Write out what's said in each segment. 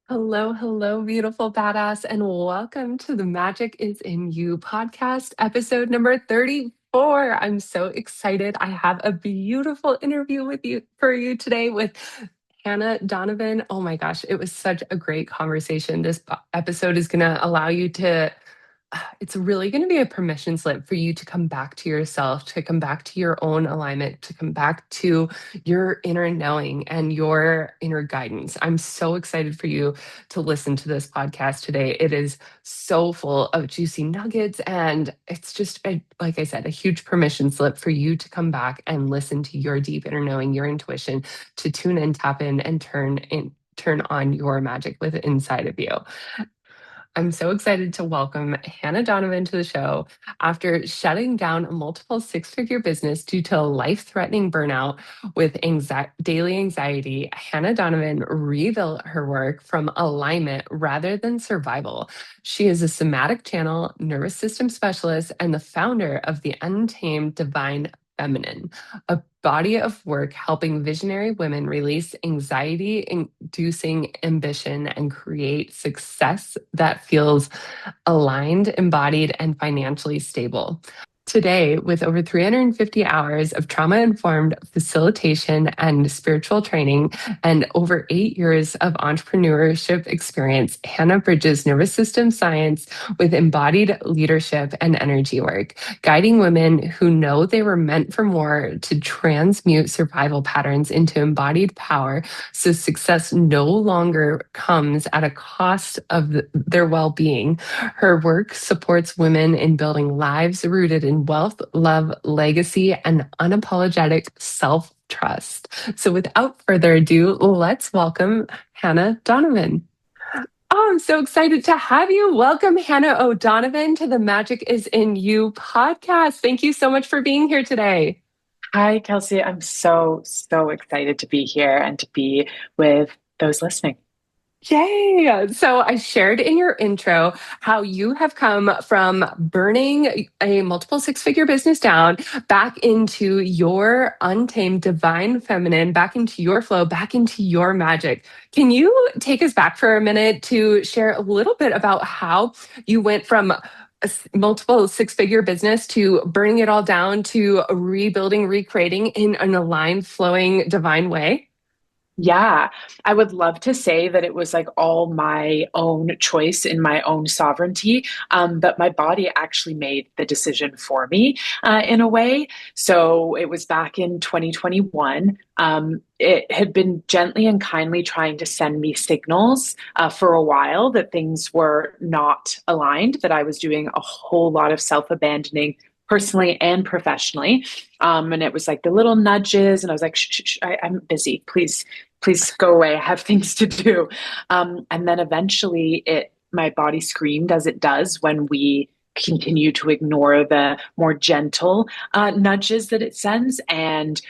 Hello, hello, beautiful badass, and welcome to the Magic is in You podcast, episode number 34. I'm so excited. I have a beautiful interview with you for you today with Hannah Donovan. Oh my gosh, it was such a great conversation. This episode is going to allow you to it's really going to be a permission slip for you to come back to yourself, to come back to your own alignment, to come back to your inner knowing and your inner guidance. I'm so excited for you to listen to this podcast today. It is so full of juicy nuggets, and it's just, like I said, a huge permission slip for you to come back and listen to your deep inner knowing, your intuition, to tune in, tap in, and turn on your magic within inside of you. I'm so excited to welcome Hannah Donovan to the show. After shutting down a multiple six-figure business due to life-threatening burnout with daily anxiety, Hannah Donovan rebuilt her work from alignment rather than survival. She is a somatic channel, nervous system specialist, and the founder of the Untamed Divine Feminine, a body of work helping visionary women release anxiety inducing ambition and create success that feels aligned, embodied, and financially stable. Today, with over 350 hours of trauma informed facilitation and spiritual training and over 8 years of entrepreneurship experience, Hannah bridges nervous system science with embodied leadership and energy work, guiding women who know they were meant for more to transmute survival patterns into embodied power so success no longer comes at a cost of their well being. Her work supports women in building lives rooted in wealth, love, legacy, and unapologetic self trust. So, without further ado, let's welcome Hannah Donovan. Oh, I'm so excited to have you. Welcome, Hannah O'Donovan, to the Magic is in You podcast. Thank you so much for being here today. Hi, Kelsey. I'm so excited to be here and to be with those listening. Yay! So I shared in your intro how you have come from burning a multiple six-figure business down back into your untamed divine feminine, back into your flow, back into your magic. Can you take us back for a minute to share a little bit about how you went from a multiple six-figure business to burning it all down to rebuilding, recreating in an aligned, flowing, divine way? Yeah, I would love to say that it was like all my own choice in my own sovereignty, but my body actually made the decision for me in a way. So it was back in 2021. It had been gently and kindly trying to send me signals for a while that things were not aligned, that I was doing a whole lot of self-abandoning personally and professionally. And it was like the little nudges, and I was like, shh, shh, shh, I'm busy. Please go away. I have things to do. And then eventually my body screamed, as it does when we continue to ignore the more gentle nudges that it sends, and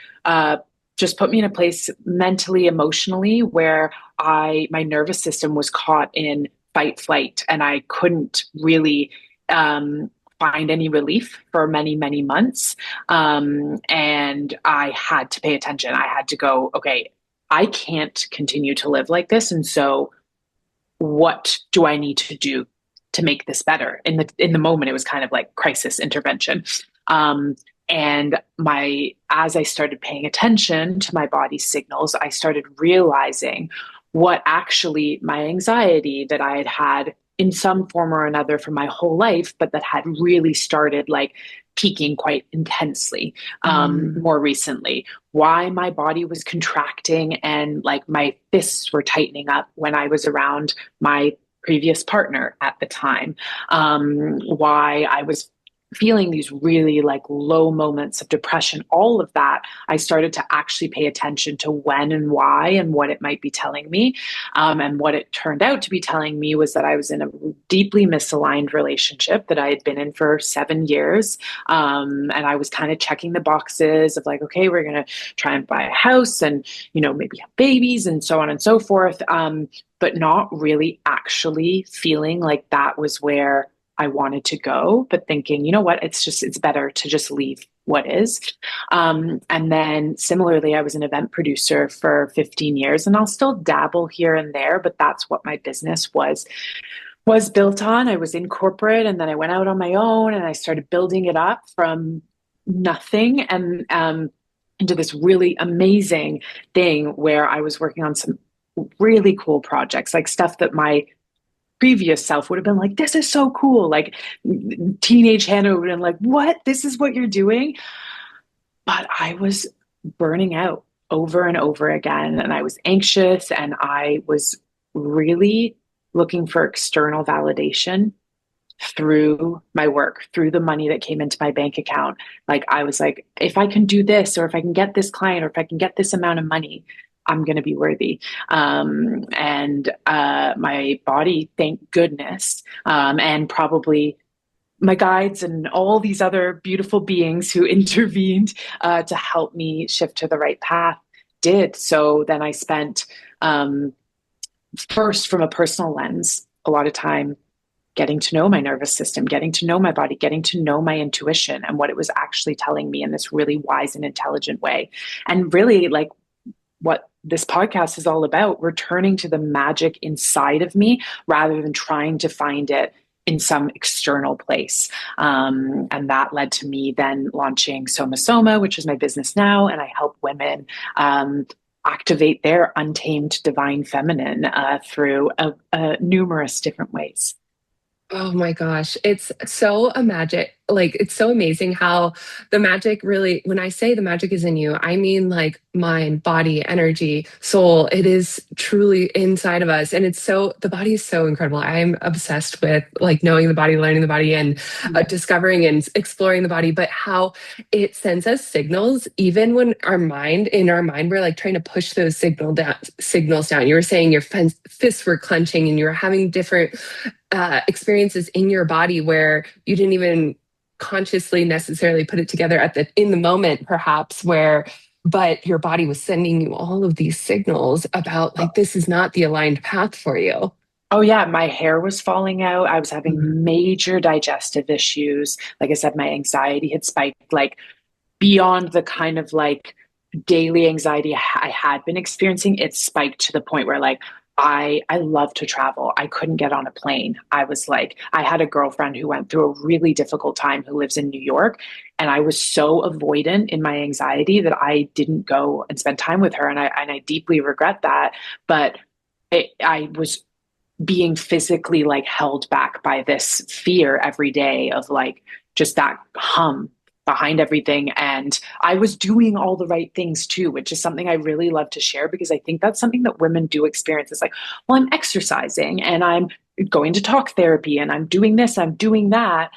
just put me in a place mentally, emotionally, where my nervous system was caught in fight flight, and I couldn't really find any relief for many months. And I had to pay attention. I had to go, okay, I can't continue to live like this. And so what do I need to do to make this better? In the moment, it was kind of like crisis intervention. And as I started paying attention to my body's signals, I started realizing what actually my anxiety that I had had in some form or another for my whole life, but that had really started like peaking quite intensely Mm. more recently. Why my body was contracting and like my fists were tightening up when I was around my previous partner at the time. Why I was feeling these really like low moments of depression, all of that, I started to actually pay attention to when and why and what it might be telling me. And what it turned out to be telling me was that I was in a deeply misaligned relationship that I had been in for 7 years. And I was kind of checking the boxes of like, okay, we're going to try and buy a house and, maybe have babies and so on and so forth. But not really actually feeling like that was where I wanted to go, but thinking, you know what, it's better to just leave what is. And then similarly, I was an event producer for 15 years, and I'll still dabble here and there, but that's what my business was built on. I was in corporate, and then I went out on my own and I started building it up from nothing, and into this really amazing thing where I was working on some really cool projects, like stuff that my previous self would have been like, this is so cool. Like teenage Hannah would have been like, what? This is what you're doing? But I was burning out over and over again. And I was anxious and I was really looking for external validation through my work, through the money that came into my bank account. Like I was like, if I can do this, or if I can get this client, or if I can get this amount of money, I'm going to be worthy. And my body, thank goodness, and probably my guides and all these other beautiful beings who intervened to help me shift to the right path did. So then I spent, first from a personal lens, a lot of time getting to know my nervous system, getting to know my body, getting to know my intuition and what it was actually telling me in this really wise and intelligent way. And really, like what this podcast is all about, returning to the magic inside of me rather than trying to find it in some external place. And that led to me then launching Soma, which is my business now. And I help women activate their untamed divine feminine through numerous different ways. Oh my gosh. It's so a magic. Like, it's so amazing how the magic really, when I say the magic is in you, I mean like mind, body, energy, soul. It is truly inside of us. And it's so, the body is so incredible. I'm obsessed with like knowing the body, learning the body, and discovering and exploring the body, but how it sends us signals, even when in our mind, we're like trying to push those signals down. You were saying your fists were clenching and you were having different experiences in your body where you didn't even consciously necessarily put it together in the moment, perhaps, where but your body was sending you all of these signals about like this is not the aligned path for you. Oh yeah, my hair was falling out. I was Mhm. having major digestive issues. Like I said, my anxiety had spiked like beyond the kind of like daily anxiety I had been experiencing. It spiked to the point where like I love to travel. I couldn't get on a plane. I was like, I had a girlfriend who went through a really difficult time who lives in New York, and I was so avoidant in my anxiety that I didn't go and spend time with her, and I deeply regret that. But I was being physically like held back by this fear every day of like just that hum behind everything. And I was doing all the right things too, which is something I really love to share because I think that's something that women do experience. It's like, well, I'm exercising and I'm going to talk therapy and I'm doing this, I'm doing that.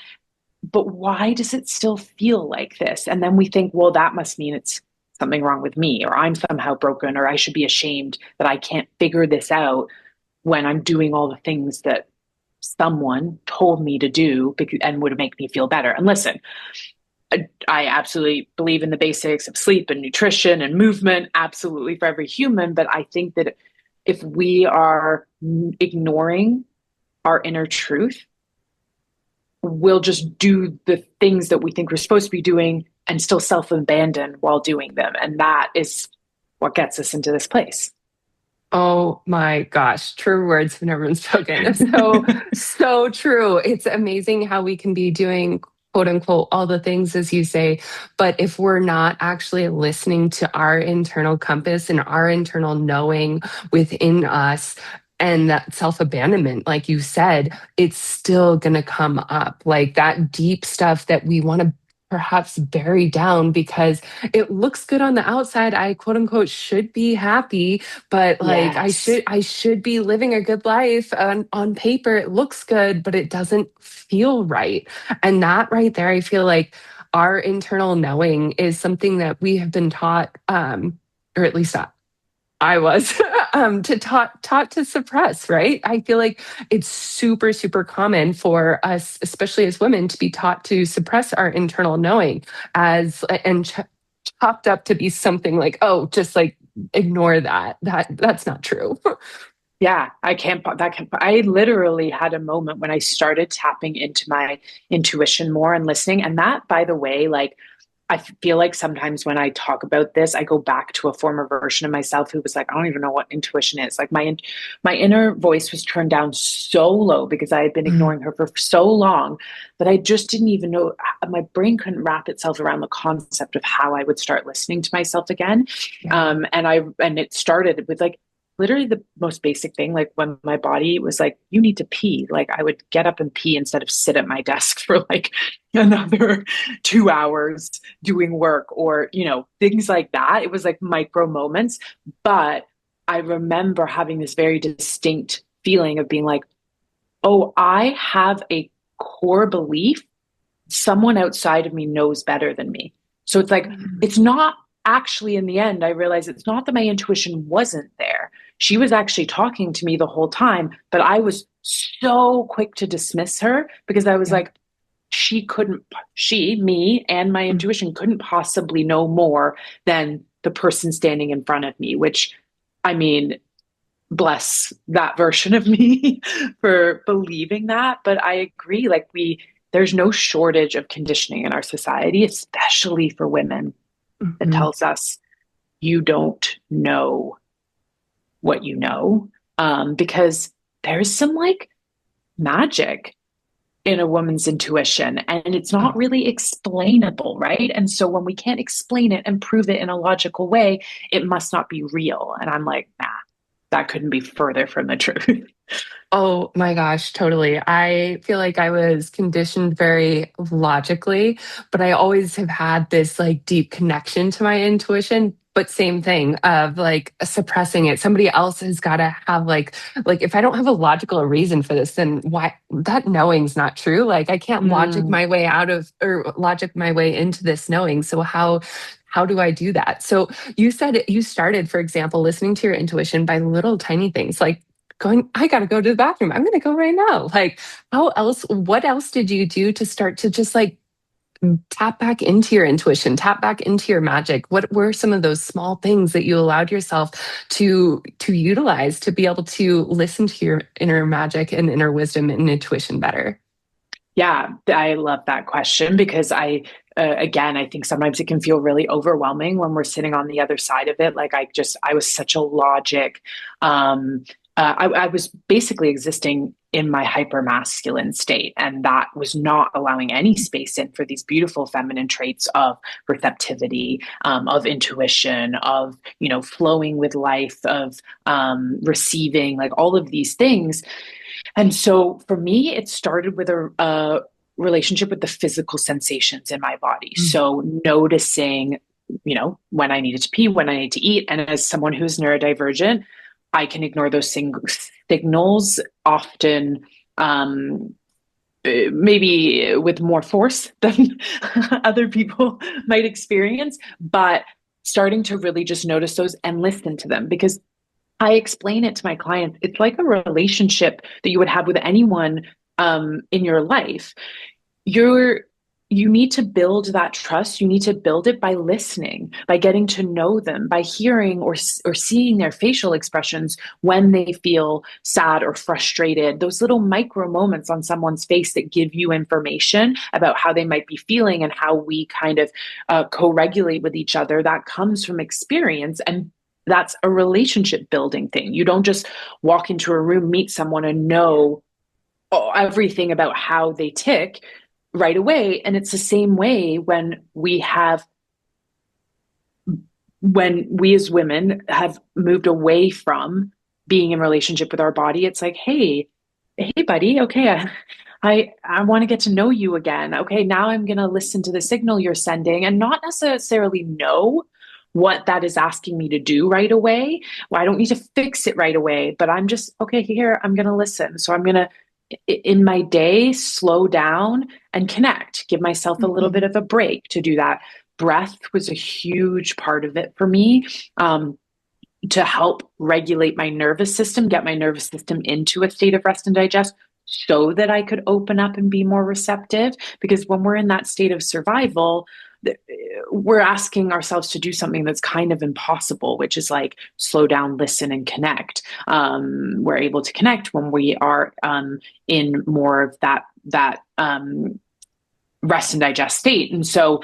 But why does it still feel like this? And then we think, well, that must mean it's something wrong with me, or I'm somehow broken, or I should be ashamed that I can't figure this out when I'm doing all the things that someone told me to do and would make me feel better. And listen, I absolutely believe in the basics of sleep and nutrition and movement, absolutely for every human. But I think that if we are ignoring our inner truth, we'll just do the things that we think we're supposed to be doing and still self abandon while doing them. And that is what gets us into this place. Oh my gosh, true words have never been spoken. It's so, so true. It's amazing how we can be doing quote unquote all the things as you say, but if we're not actually listening to our internal compass and our internal knowing within us, and that self abandonment, like you said, it's still going to come up. Like that deep stuff that we want to perhaps bury down because it looks good on the outside. I quote unquote should be happy, but like Yes. I should be living a good life. On paper it looks good, but it doesn't feel right. And that right there, I feel like our internal knowing is something that we have been taught, or at least I was to taught to suppress, right? I feel like it's super, super common for us, especially as women, to be taught to suppress our internal knowing as and chopped up to be something like, oh, just like ignore that. That's not true. Yeah, I can't, that can, I literally had a moment when I started tapping into my intuition more and listening. And that, by the way, like I feel like sometimes when I talk about this, I go back to a former version of myself who was like, I don't even know what intuition is. Like my inner voice was turned down so low because I had been Mm, ignoring her for so long that I just didn't even know. My brain couldn't wrap itself around the concept of how I would start listening to myself again. yeah. And it started with like literally the most basic thing, like when my body was like, you need to pee, like I would get up and pee instead of sit at my desk for like another 2 hours doing work, or things like that. It was like micro moments, but I remember having this very distinct feeling of being like, oh, I have a core belief someone outside of me knows better than me. So it's like, Mm, it's not actually, in the end, I realized it's not that my intuition wasn't there. She was actually talking to me the whole time, but I was so quick to dismiss her because I was yeah. like, me, and my Mm, intuition couldn't possibly know more than the person standing in front of me, which, I mean, bless that version of me for believing that. But I agree, like, there's no shortage of conditioning in our society, especially for women, that mhm. tells us you don't know what you know. Because there's some like magic in a woman's intuition, and it's not Oh. really explainable, right? And so when we can't explain it and prove it in a logical way, it must not be real. And I'm like, nah, that couldn't be further from the truth. Oh my gosh, totally. I feel like I was conditioned very logically, but I always have had this like deep connection to my intuition. But same thing of like suppressing it. Somebody else has got to have like if I don't have a logical reason for this, then why that knowing's not true. Like I can't logic Mm, my way out of or logic my way into this knowing. So how do I do that? So you said you started, for example, listening to your intuition by little tiny things like going, I got to go to the bathroom. I'm going to go right now. Like, what else did you do to start to just like tap back into your intuition, tap back into your magic? What were some of those small things that you allowed yourself to utilize to be able to listen to your inner magic and inner wisdom and intuition better? yeah, I love that question because again, I think sometimes it can feel really overwhelming when we're sitting on the other side of it. Like I was such a logic. I was basically existing in my hyper masculine state, and that was not allowing any space in for these beautiful feminine traits of receptivity, of intuition, of flowing with life, of receiving, like all of these things. And so for me, it started with a relationship with the physical sensations in my body. Mm, So noticing, when I needed to pee, when I need to eat. And as someone who's neurodivergent, I can ignore those signals often, maybe with more force than other people might experience, but starting to really just notice those and listen to them, because I explain it to my clients. It's like a relationship that you would have with anyone in your life. You're you need to build that trust. You need to build it by listening, by getting to know them, by hearing or seeing their facial expressions when they feel sad or frustrated. Those little micro moments on someone's face that give you information about how they might be feeling and how we kind of co-regulate with each other. That comes from experience, and that's a relationship building thing. You don't just walk into a room, meet someone, and know everything about how they tick right away. And it's the same way when we as women have moved away from being in relationship with our body. It's like, hey buddy, okay, I want to get to know you again. Okay, now I'm going to listen to the signal you're sending and not necessarily know what that is asking me to do right away. Well, I don't need to fix it right away, but I'm just, okay, here, I'm going to listen. So I'm going to, in my day, slow down and connect, give myself a little bit mhm, of a break to do that. Breath was a huge part of it for me. To help regulate my nervous system, get my nervous system into a state of rest and digest so that I could open up and be more receptive. Because when we're in that state of survival, we're asking ourselves to do something that's kind of impossible, which is like slow down, listen, and connect. We're able to connect when we are in more of that rest and digest state. And so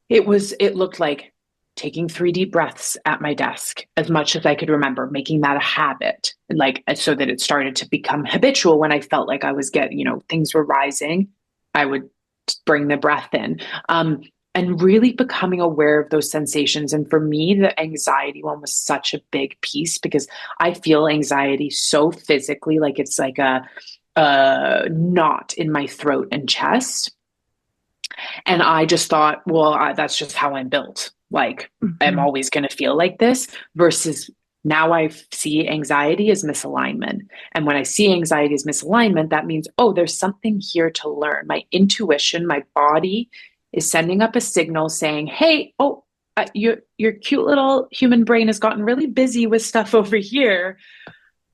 It looked like taking 3 deep breaths at my desk as much as I could remember, making that a habit, like so that it started to become habitual. When I felt like I was getting, things were rising, I would bring the breath in. And really becoming aware of those sensations. And for me, the anxiety one was such a big piece because I feel anxiety so physically, like it's like a knot in my throat and chest. And I just thought, well, that's just how I'm built. Like, I'm Mhm. always going to feel like this versus now I see anxiety as misalignment. And when I see anxiety as misalignment, that means, oh, there's something here to learn. My intuition, my body is sending up a signal saying, hey, oh, your cute little human brain has gotten really busy with stuff over here,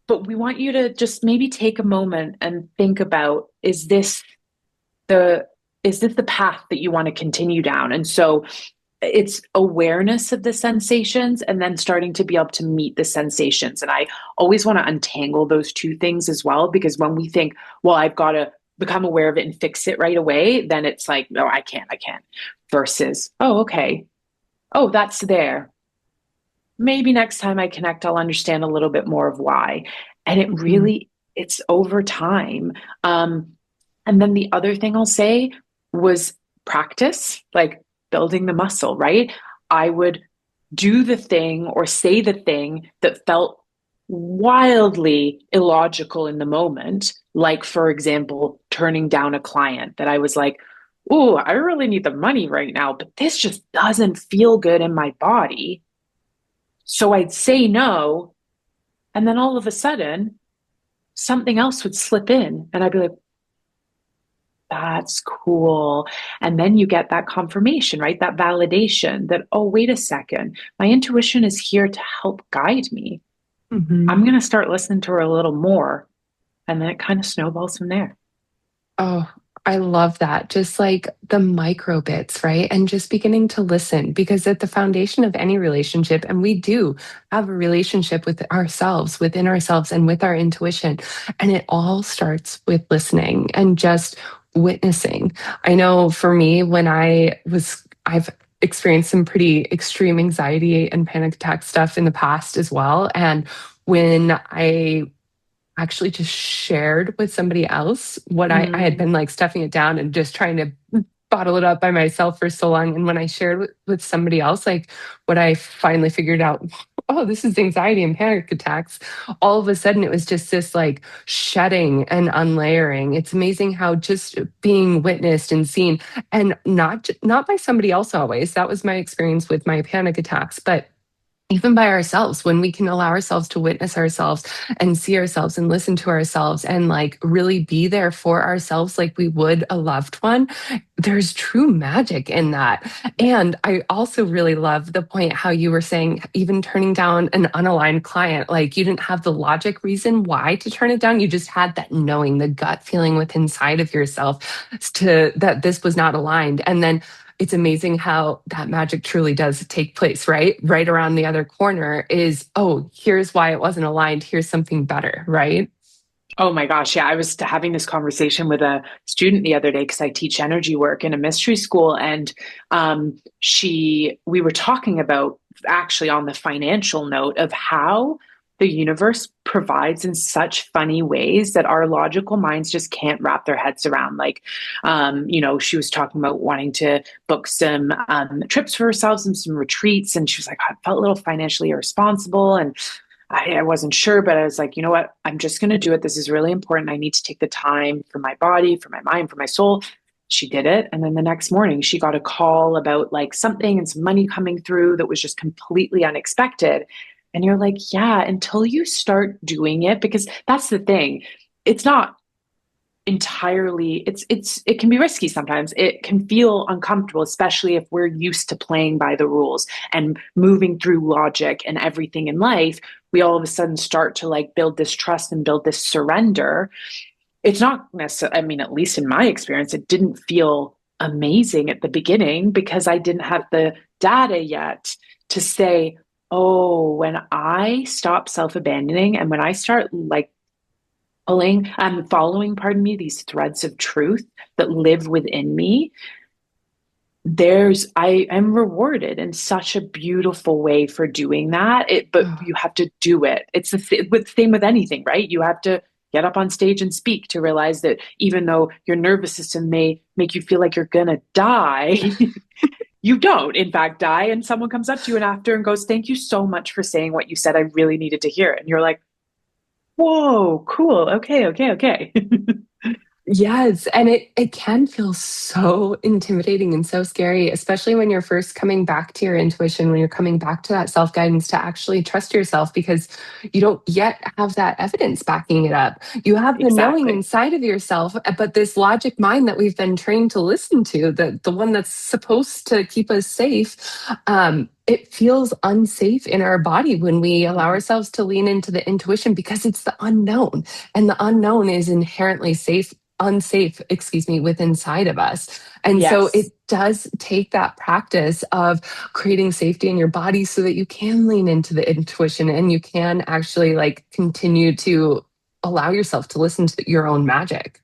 but we want you to just maybe take a moment and think about, the is this the path that you want to continue down? And so it's awareness of the sensations and then starting to be able to meet the sensations. And I always want to untangle those two things as well, because when we think, well, I've got to become aware of it and fix it right away, then it's like, no, I can't. Versus, oh, okay. Oh, that's there. Maybe next time I connect, I'll understand a little bit more of why. And Mhm. it's over time. And then the other thing I'll say was practice, like building the muscle, right? I would do the thing or say the thing that felt wildly illogical in the moment. Like, for example, turning down a client that I was like, oh, I really need the money right now, but this just doesn't feel good in my body. So I'd say no. And then all of a sudden, something else would slip in. And I'd be like, that's cool. And then you get that confirmation, right? That validation that, oh, wait a second, my intuition is here to help guide me. I'm Mhm. going to start listening to her a little more. And then it kind of snowballs from there. Oh, I love that. Just like the micro bits, right? And just beginning to listen because at the foundation of any relationship, and we do have a relationship with ourselves, within ourselves, and with our intuition. And it all starts with listening and just witnessing. I know for me, I've experienced some pretty extreme anxiety and panic attack stuff in the past as well. And when I actually just shared with somebody else what I had Mm. been like stuffing it down and just trying to bottle it up by myself for so long. And when I shared with somebody else, like what I finally figured out, oh, this is anxiety and panic attacks. All of a sudden, it was just this like shedding and unlayering. It's amazing how just being witnessed and seen, and not by somebody else always. That was my experience with my panic attacks, but even by ourselves, when we can allow ourselves to witness ourselves and see ourselves and listen to ourselves and like really be there for ourselves like we would a loved one, there's true magic in that. And I also really love the point how you were saying, even turning down an unaligned client, like you didn't have the logic reason why to turn it down. You just had that knowing, the gut feeling within inside of yourself to that this was not aligned. And then it's amazing how that magic truly does take place, right? Right around the other corner is, oh, here's why it wasn't aligned. Here's something better, right? Oh my gosh. Yeah. I was having this conversation with a student the other day because I teach energy work in a mystery school. And we were talking about actually on the financial note of how the universe provides in such funny ways that our logical minds just can't wrap their heads around. Like, she was talking about wanting to book some trips for herself and some retreats. And she was like, I felt a little financially irresponsible. And I wasn't sure, but I was like, you know what? I'm just going to do it. This is really important. I need to take the time for my body, for my mind, for my soul. She did it. And then the next morning, she got a call about like something and some money coming through that was just completely unexpected. And you're like, yeah, until you start doing it, because that's the thing. It's not entirely it can be risky sometimes. It can feel uncomfortable, especially if we're used to playing by the rules and moving through logic and everything in life. We all of a sudden start to like build this trust and build this surrender. It's not necessarily, I mean, at least in my experience, it didn't feel amazing at the beginning because I didn't have the data yet to say, oh, when I stop self-abandoning and when I start like following, pardon me, these threads of truth that live within me, I am rewarded in such a beautiful way for doing that. But Oh, you have to do it. It's the same with anything, right? You have to get up on stage and speak to realize that even though your nervous system may make you feel like you're gonna die, you don't in fact die. And someone comes up to you and after and goes, "Thank you so much for saying what you said. I really needed to hear it." And you're like, "Whoa, cool. Okay, okay, okay." yes, and it can feel so intimidating and so scary, especially when you're first coming back to your intuition, when you're coming back to that self-guidance to actually trust yourself because you don't yet have that evidence backing it up. You have the knowing Exactly. inside of yourself, but this logic mind that we've been trained to listen to, the one that's supposed to keep us safe, it feels unsafe in our body when we allow Mhm. ourselves to lean into the intuition because it's the unknown, and the unknown is inherently unsafe, excuse me, with inside of us. And so it Yes. does take that practice of creating safety in your body so that you can lean into the intuition and you can actually like continue to allow yourself to listen to your own magic.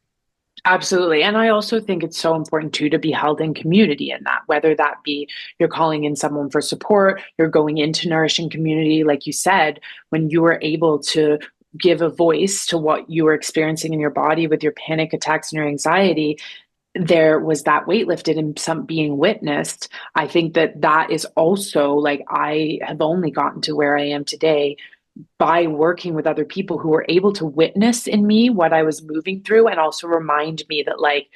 Absolutely. And I also think it's so important too to be held in community in that, whether that be you're calling in someone for support, you're going into nourishing community, like you said, when you were able to give a voice to what you were experiencing in your body with your panic attacks and your anxiety, there was that weight lifted and some being witnessed. I think that that is also like I have only gotten to where I am today by working with other people who were able to witness in me what I was moving through and also remind me that like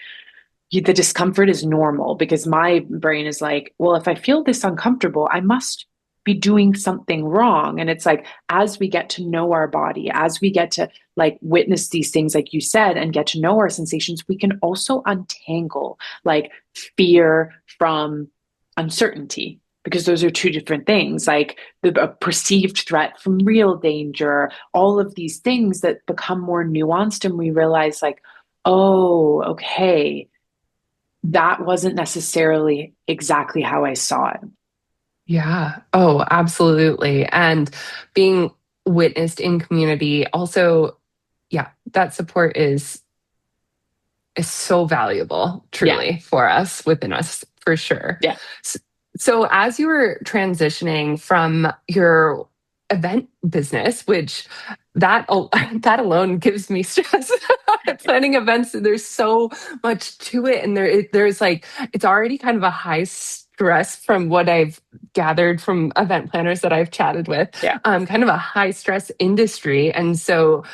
the discomfort is normal because my brain is like, well, if I feel this uncomfortable, I must be doing something wrong. And it's like, as we get to know our body, as we get to like witness these things, like you said, and get to know our sensations, we can also untangle like fear from uncertainty. Because those are two different things, like a perceived threat from real danger, all of these things that become more nuanced, and we realize, like, oh, okay, that wasn't necessarily exactly how I saw it. Yeah. Oh, absolutely. And being witnessed in community also, yeah, that support is so valuable, Yeah. truly, for us within us, for sure. Yeah. So, as you were transitioning from your event business, which that alone gives me stress. Planning events, there's so much to it, and there's like it's already kind of a high stress from what I've gathered from event planners that I've chatted with, Yeah. kind of a high stress industry, and so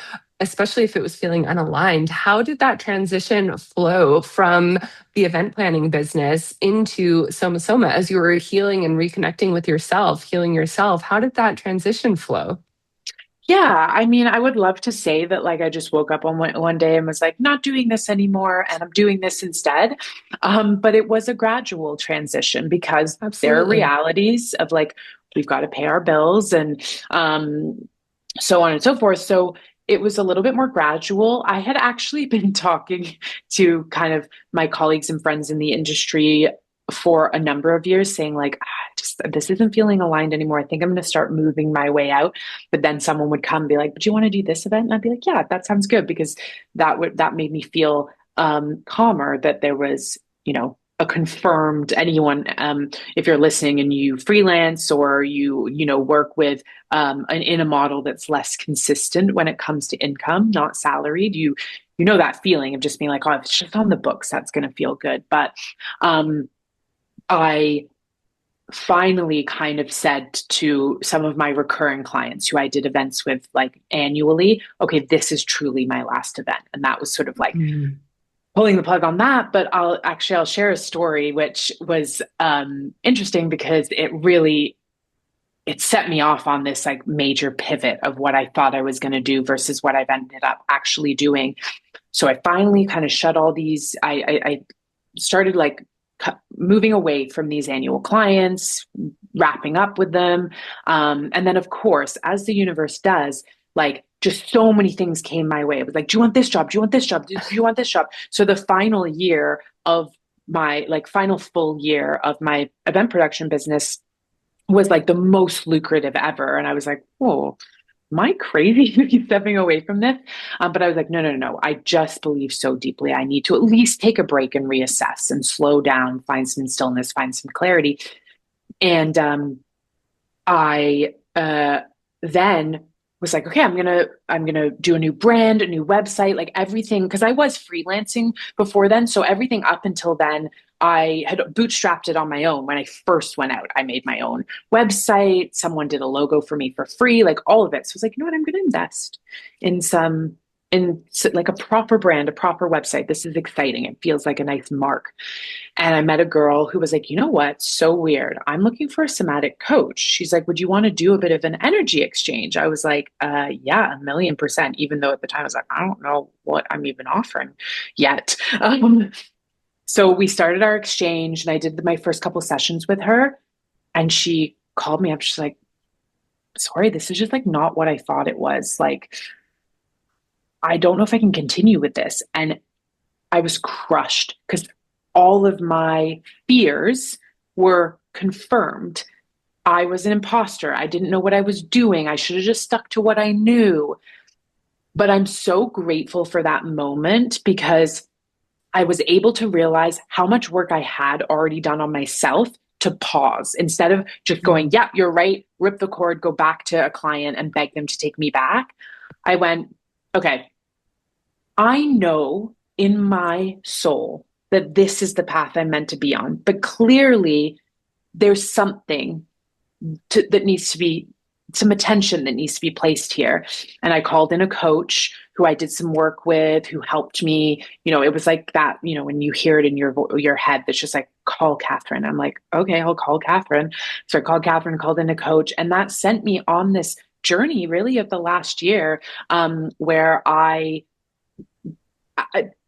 especially if it was feeling unaligned, how did that transition flow from the event planning business into Soma as you were healing and reconnecting with yourself, healing yourself? How did that transition flow? Yeah, I mean, I would love to say that like I just woke up on one day and was like, not doing this anymore, and I'm doing this instead. But it was a gradual transition because there are Absolutely. realities of like we've got to pay our bills and so on and so forth. So it was a little bit more gradual. I had actually been talking to kind of my colleagues and friends in the industry for a number of years, saying like, just this isn't feeling aligned anymore. I think I'm going to start moving my way out. But then someone would come and be like, "But you want to do this event?" And I'd be like, "Yeah, that sounds good," because that made me feel calmer that there was, a confirmed anyone. If you're listening and you freelance or you work with in a model that's less consistent when it comes to income, not salaried, you know that feeling of just being like, oh, if it's just on the books, that's going to feel good. But um, I finally kind of said to some of my recurring clients who I did events with like annually, okay, this is truly my last event. And that was sort of like Mm. pulling the plug on that. But I'll share a story which was interesting because it set me off on this like major pivot of what I thought I was going to do versus what I've ended up actually doing. So I finally kind of shut all these. I started like moving away from these annual clients, wrapping up with them, and then of course, as the universe does, like just so many things came my way. It was like, do you want this job? Do you want this job? Do you want this job? So the final year of my like final full year of my event production business was like the most lucrative ever. And I was like, whoa, am I crazy to be stepping away from this? But I was like, no, no, no. I just believe so deeply. I need to at least take a break and reassess and slow down, find some stillness, find some clarity. And I then was like, okay, I'm gonna do a new brand, a new website, like everything, because I was freelancing before then. So everything up until then, I had bootstrapped it on my own. When I first went out, I made my own website. Someone did a logo for me for free, like all of it. So I was like, you know what, I'm gonna invest in some like a proper brand, a proper website. This is exciting. It feels like a nice mark. And I met a girl who was like, you know what? So weird. I'm looking for a somatic coach. She's like, would you want to do a bit of an energy exchange? I was like, yeah, 1,000,000%, even though at the time I was like, I don't know what I'm even offering yet. So we started our exchange and I did my first couple sessions with her. And she called me up. She's like, sorry, this is just like not what I thought it was. Like, I don't know if I can continue with this. And I was crushed because all of my fears were confirmed. I was an imposter. I didn't know what I was doing. I should have just stuck to what I knew. But I'm so grateful for that moment because I was able to realize how much work I had already done on myself to pause instead of just going, yeah, you're right, rip the cord, go back to a client and beg them to take me back. I went, okay, I know in my soul that this is the path I'm meant to be on. But clearly, there's something that needs to be, some attention that needs to be placed here. And I called in a coach who I did some work with, who helped me. You know, it was like that, you know, when you hear it in your head, that's just like, call Catherine. I'm like, okay, I'll call Catherine. So I called Catherine, called in a coach, and that sent me on this journey really of the last year, where I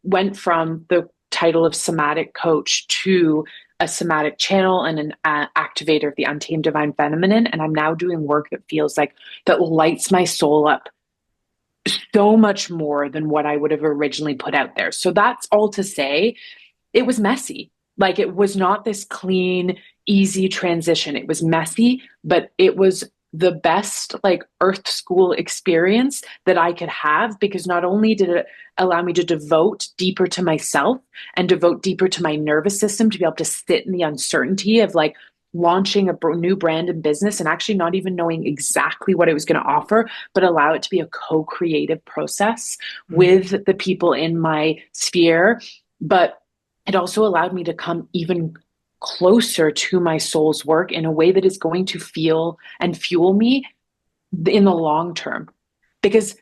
went from the title of somatic coach to a somatic channel and an activator of the untamed divine feminine. And I'm now doing work that feels like that lights my soul up so much more than what I would have originally put out there. So that's all to say it was messy. Like it was not this clean, easy transition. It was messy, but it was the best like earth school experience that I could have because not only did it allow me to devote deeper to myself and devote deeper to my nervous system to be able to sit in the uncertainty of like launching a new brand and business and actually not even knowing exactly what it was going to offer, but allow it to be a co-creative process with the people in my sphere. But it also allowed me to come even closer to my soul's work in a way that is going to feel and fuel me in the long term. Because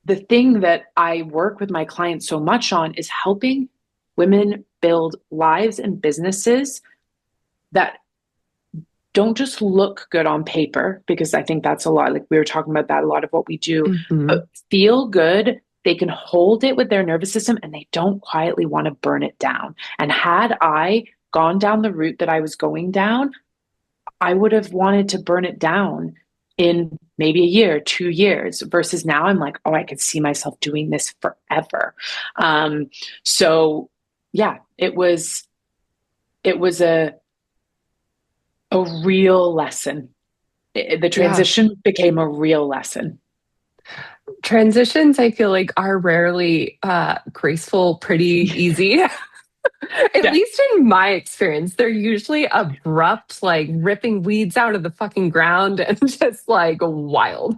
the thing that I work with my clients so much on is helping women build lives and businesses that don't just look good on paper, because I think that's a lot, like we were talking about that, a lot of what we do, Mm-hmm. but feel good. They can hold it with their nervous system and they don't quietly want to burn it down. And had I gone down the route that I was going down, I would have wanted to burn it down in maybe a year, 2 years, versus now I'm like, oh, I could see myself doing this forever. So yeah, it was a real lesson. The Yeah. transition became a real lesson. Transitions, I feel like, are rarely graceful, pretty easy. At Yeah. least in my experience, they're usually abrupt, like ripping weeds out of the fucking ground and just like wild.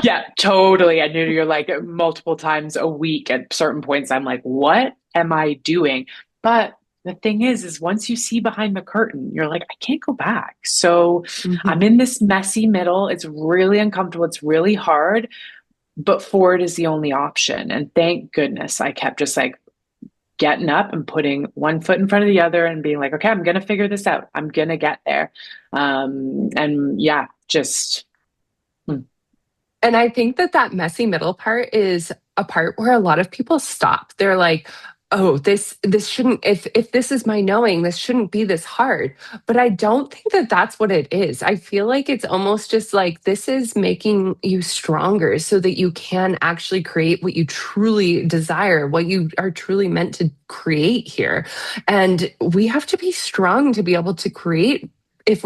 Yeah, totally. I knew you're like multiple times a week at certain points. I'm like, what am I doing? But the thing is once you see behind the curtain, you're like, I can't go back. So I'm Mhm. in this messy middle. It's really uncomfortable. It's really hard, but forward is the only option. And thank goodness I kept just like getting up and putting one foot in front of the other and being like, okay, I'm going to figure this out. I'm going to get there. And yeah, just. Hmm. And I think that that messy middle part is a part where a lot of people stop. They're like, "Oh, this shouldn't if this is my knowing, this shouldn't be this hard." But I don't think that that's what it is. I feel like it's almost just like this is making you stronger so that you can actually create what you truly desire, what you are truly meant to create here. And we have to be strong to be able to create if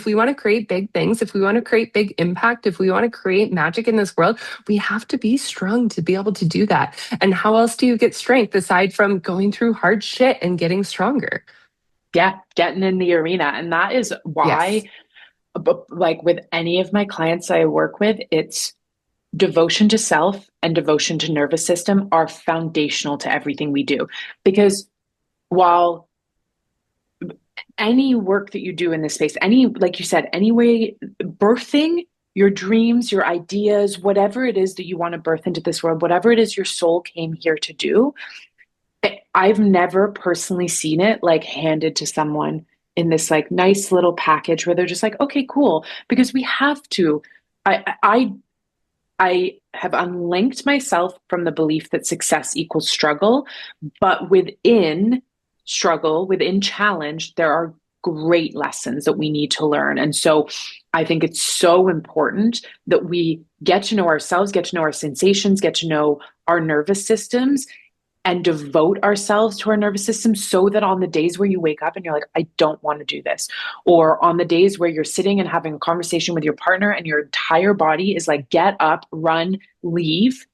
we want to create big things, if we want to create big impact, if we want to create magic in this world, we have to be strong to be able to do that. And how else do you get strength aside from going through hard shit and getting stronger? Yeah, getting in the arena. And that is why, Yes. like with any of my clients I work with, it's devotion to self and devotion to nervous system are foundational to everything we do. Because while any work that you do in this space, any, like you said, any way, birthing your dreams, your ideas, whatever it is that you want to birth into this world, whatever it is your soul came here to do, I've never personally seen it like handed to someone in this like nice little package where they're just like, okay, cool. Because we have to. I have unlinked myself from the belief that success equals struggle, but within struggle, within challenge, there are great lessons that we need to learn. And so I think it's so important that we get to know ourselves, get to know our sensations, get to know our nervous systems, and devote ourselves to our nervous system so that on the days where you wake up and you're like, I don't want to do this, or on the days where you're sitting and having a conversation with your partner and your entire body is like, get up, run, leave.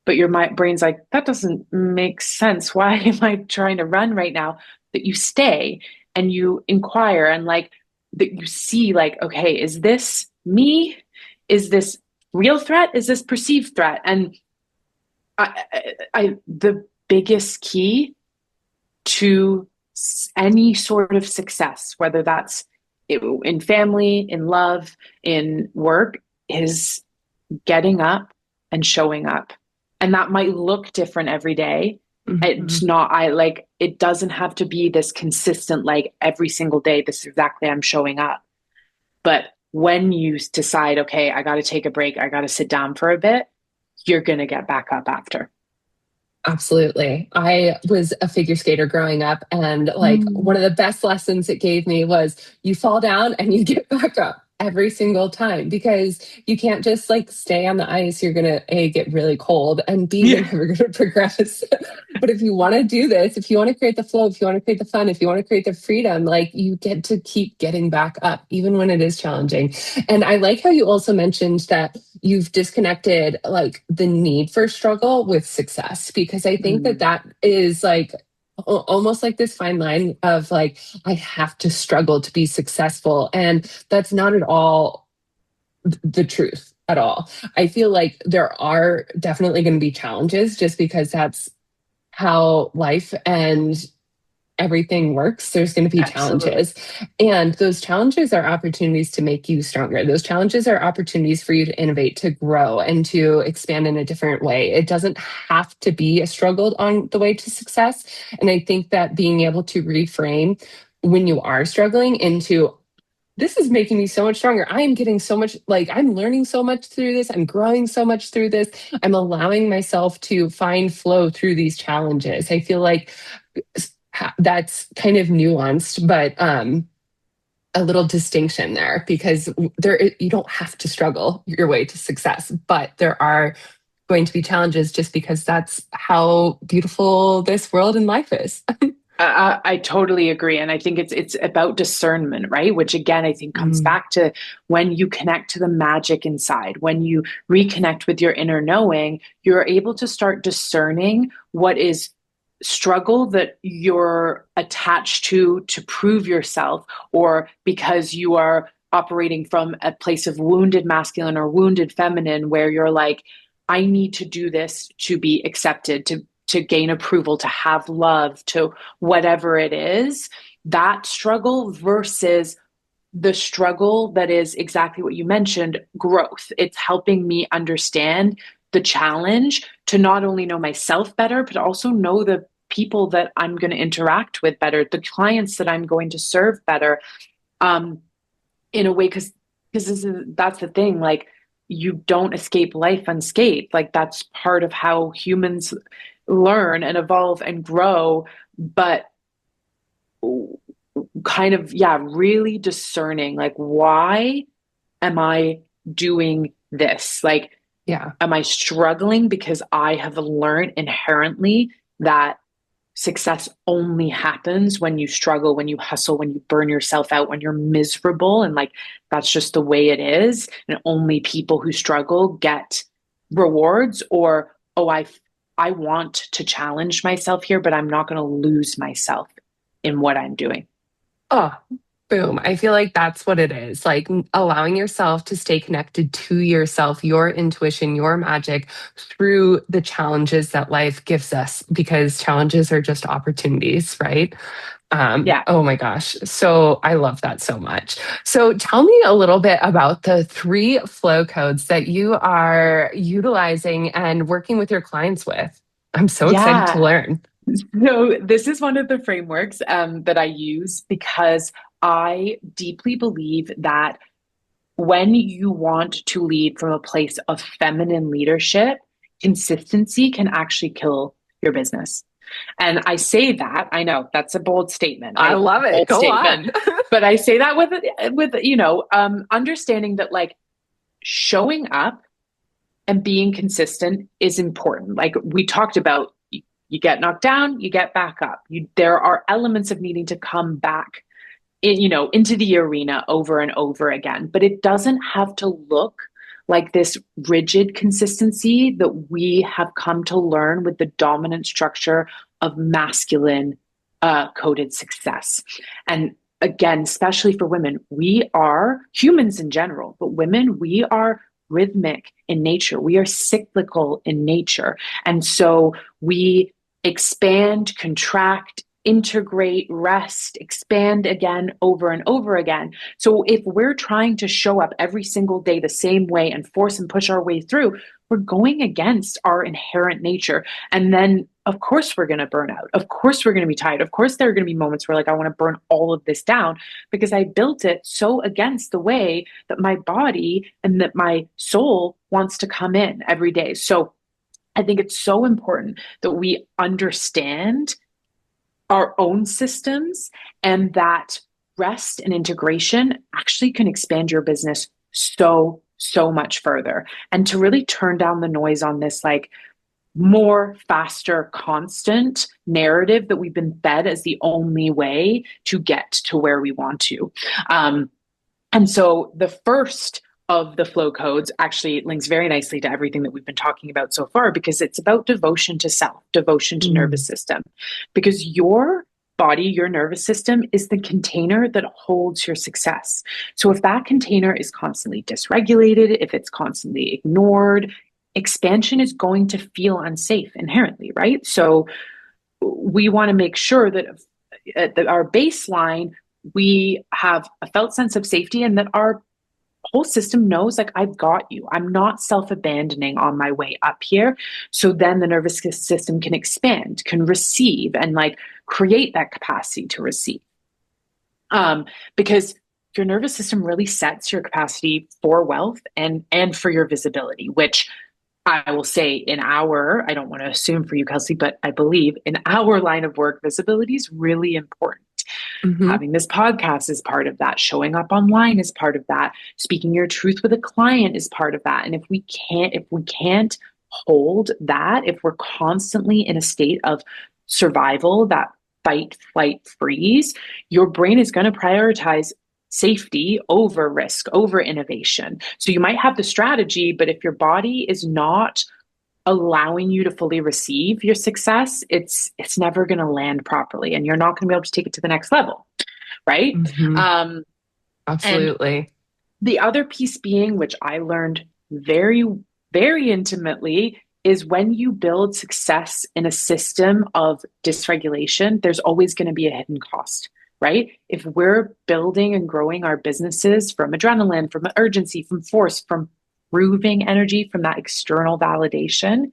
But your brain's like, that doesn't make sense. Why am I trying to run right now? That you stay and you inquire and like that you see, like, okay, is this me? Is this real threat? Is this perceived threat? And the biggest key to any sort of success, whether that's in family, in love, in work, is getting up and showing up. And that might look different every day. It's Mhm. not, I like, it doesn't have to be this consistent, like every single day, this is exactly I'm showing up. But when you decide, okay, I got to take a break, I got to sit down for a bit, you're going to get back up after. Absolutely. I was a figure skater growing up, and like one of the best lessons it gave me was you fall down and you get back up every single time because you can't just like stay on the ice. You're going to A, get really cold, and B, you're Yeah. never going to progress. But if you want to do this, if you want to create the flow, if you want to create the fun, if you want to create the freedom, like you get to keep getting back up, even when it is challenging. And I like how you also mentioned that you've disconnected like the need for struggle with success, because I think that Mm. that is like almost like this fine line of like I have to struggle to be successful, and that's not at all the truth at all. I feel like there are definitely going to be challenges just because that's how life and everything works. There's going to be Absolutely. challenges. And those challenges are opportunities to make you stronger. Those challenges are opportunities for you to innovate, to grow, and to expand in a different way. It doesn't have to be a struggle on the way to success. And I think that being able to reframe when you are struggling into, this is making me so much stronger. I am getting so much, like, I'm learning so much through this. I'm growing so much through this. I'm allowing myself to find flow through these challenges. I feel like that's kind of nuanced, but a little distinction there because there you don't have to struggle your way to success, but there are going to be challenges just because that's how beautiful this world and life is. I totally agree, and I think it's about discernment, right? Which again, I think comes Mm, back to when you connect to the magic inside, when you reconnect with your inner knowing, you're able to start discerning what is struggle that you're attached to prove yourself, or because you are operating from a place of wounded masculine or wounded feminine, where you're like, I need to do this to be accepted, to gain approval, to have love, to whatever it is, that struggle versus the struggle that is exactly what you mentioned, growth. It's helping me understand the challenge to not only know myself better, but also know the people that I'm going to interact with better, the clients that I'm going to serve better, um, in a way, because that's the thing, like you don't escape life unscathed. Like that's part of how humans learn and evolve and grow, but kind of, yeah, really discerning, like, why am I doing this? Like, yeah. am I struggling because I have learned inherently that success only happens when you struggle, when you hustle, when you burn yourself out, when you're miserable. And like, that's just the way it is. And only people who struggle get rewards or, oh, I want to challenge myself here, but I'm not going to lose myself in what I'm doing. Oh, boom. I feel like that's what it is. Like allowing yourself to stay connected to yourself, your intuition, your magic through the challenges that life gives us, because challenges are just opportunities, right? Yeah. Oh my gosh. So I love that so much. So tell me a little bit about the three flow codes that you are utilizing and working with your clients with. I'm so excited to Yeah. learn. So this is one of the frameworks that I use because I deeply believe that when you want to lead from a place of feminine leadership, consistency can actually kill your business. And I say that, I know that's a bold statement. I love it. Bold Go statement. on. But I say that with understanding that like showing up and being consistent is important. Like we talked about, you get knocked down, you get back up. There are elements of needing to come back into the arena over and over again. But it doesn't have to look like this rigid consistency that we have come to learn with the dominant structure of masculine coded success. And again, especially for women, we are humans in general, but women, we are rhythmic in nature. We are cyclical in nature. And so we expand, contract, integrate, rest, expand again over and over again. So if we're trying to show up every single day the same way and force and push our way through, we're going against our inherent nature. And then, of course, we're going to burn out. Of course, we're going to be tired. Of course, there are going to be moments where, like, I want to burn all of this down because I built it so against the way that my body and that my soul wants to come in every day. So I think it's so important that we understand our own systems and that rest and integration actually can expand your business so much further, and to really turn down the noise on this like more faster constant narrative that we've been fed as the only way to get to where we want to. And so the first of the flow codes actually links very nicely to everything that we've been talking about so far because it's about devotion to self, devotion to Mm. nervous system. Because your body, your nervous system is the container that holds your success. So if that container is constantly dysregulated, if it's constantly ignored, expansion is going to feel unsafe inherently, right? So we want to make sure that at our baseline, we have a felt sense of safety and that our whole system knows like I've got you. I'm not self-abandoning on my way up here. So then the nervous system can expand, can receive and like create that capacity to receive. Because your nervous system really sets your capacity for wealth and for your visibility, which I will say in our, I don't want to assume for you, Kelsey, but I believe in our line of work, visibility is really important. Hmm. Having this podcast is part of that. Showing up online is part of that. Speaking your truth with a client is part of that. And if we can't hold that, if we're constantly in a state of survival, that fight, flight, freeze, your brain is going to prioritize safety over risk, over innovation. So you might have the strategy, but if your body is not allowing you to fully receive your success, it's never going to land properly and you're not going to be able to take it to the next level, right? Hmm. um, and Absolutely. the other piece being, which I learned very intimately, is when you build success in a system of dysregulation, there's always going to be a hidden cost, right? If we're building and growing our businesses from adrenaline, from urgency, from force, from proving energy, from that external validation,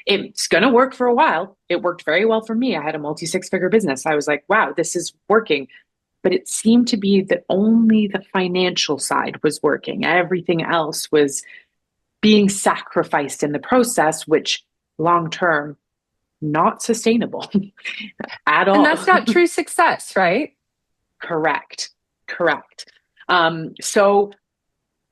it's going to work for a while. It worked very well for me. I had a multi six figure business. I was like, wow, this is working. But it seemed to be that only the financial side was working. Everything else was being sacrificed in the process, which long term, not sustainable at And all. that's not true success, right? Correct. Correct. So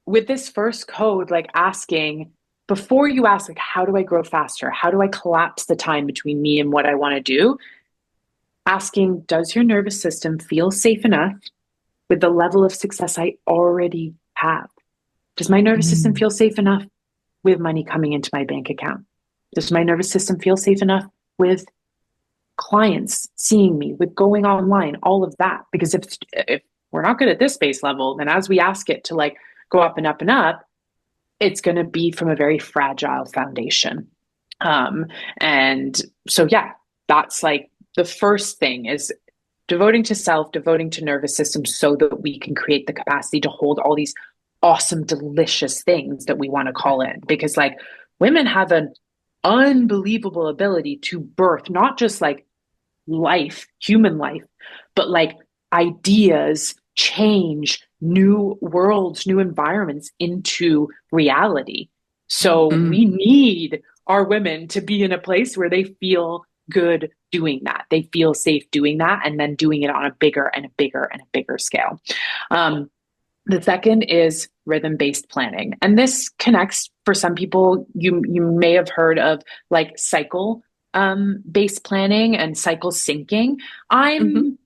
with this first code, like asking, before you ask, like, how do I grow faster? How do I collapse the time between me and what I want to do? asking, does your nervous system feel safe enough with the level of success I already have? Does my nervous system Mm. feel safe enough with money coming into my bank account? Does my nervous system feel safe enough with clients seeing me, with going online, all of that? Because if we're not good at this base level, then as we ask it to like go up and up and up, it's going to be from a very fragile foundation. Um, and so, yeah, that's like the first thing is devoting to self, devoting to nervous system so that we can create the capacity to hold all these awesome, delicious things that we want to call in. Because like women have an unbelievable ability to birth, not just like life, human life, but like ideas, change, new worlds, new environments into reality. So Mhm. we need our women to be in a place where they feel good doing that. They feel safe doing that and then doing it on a bigger and a bigger and a bigger scale. Um, the second is rhythm-based planning. And this connects for some people, you may have heard of like cycle based planning and cycle syncing. Mhm.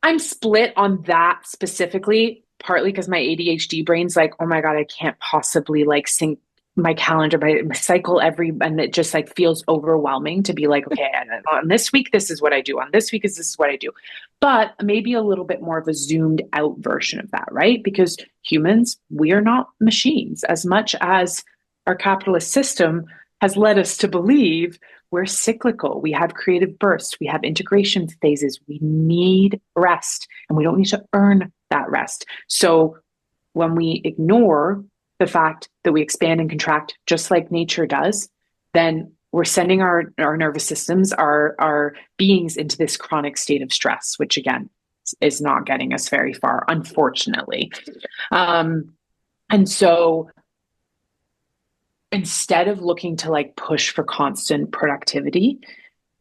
I'm split on that specifically, partly because my ADHD brain's like, oh my God, I can't possibly like sync my calendar, my cycle and it just like feels overwhelming to be like, okay, on this week, this is what I do. On this week, this is what I do. But maybe a little bit more of a zoomed out version of that, right? Because humans, we are not machines as much as our capitalist system has led us to believe we're cyclical. We have creative bursts. We have integration phases. We need rest and we don't need to earn that rest. So when we ignore the fact that we expand and contract just like nature does, then we're sending our nervous systems, our beings into this chronic state of stress, which again is not getting us very far, unfortunately. Um, and so instead of looking to like push for constant productivity,